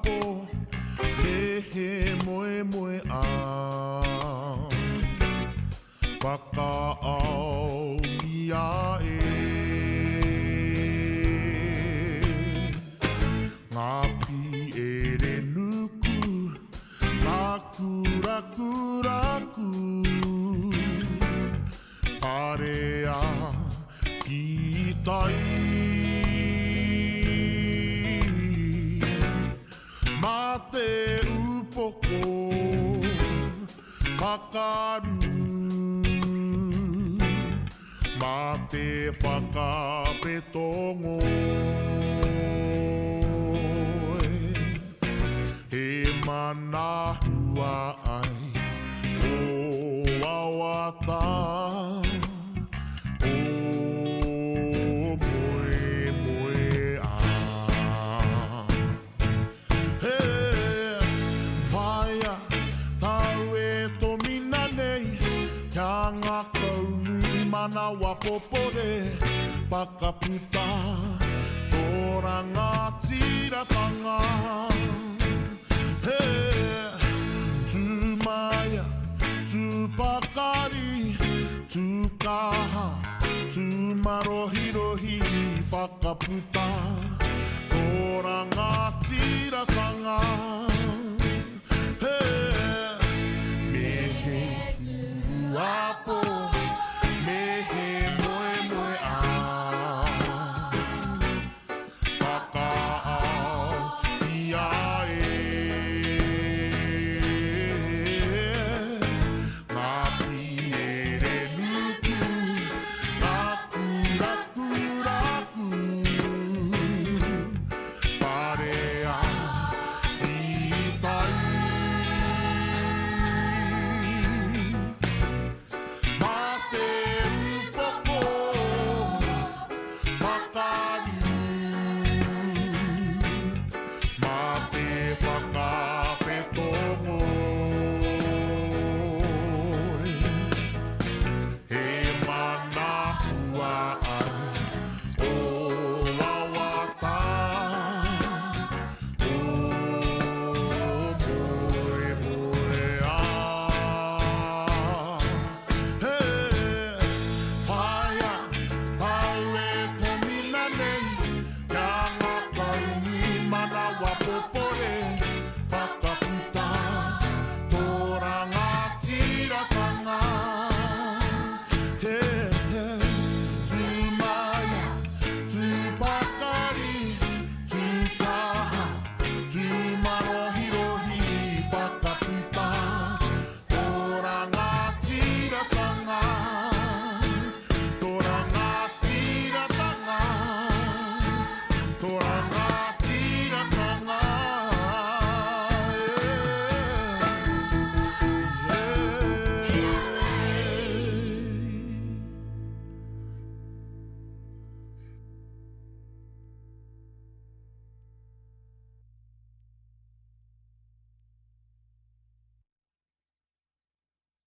po le he moe moe a whakaau ia e ngā pi e re nuku ngā kuraku raku parea ki tai mā te upoko pakaru mā te whakapetongo he manahua ai o awata o moe moe a he whaia tau e tomina nei kia ngā kaunui manawa popore whakaputa ora ngā tiratanga he tu maia tu pakari tu kaha tu marohirohi whakaputa ora ngā tiratanga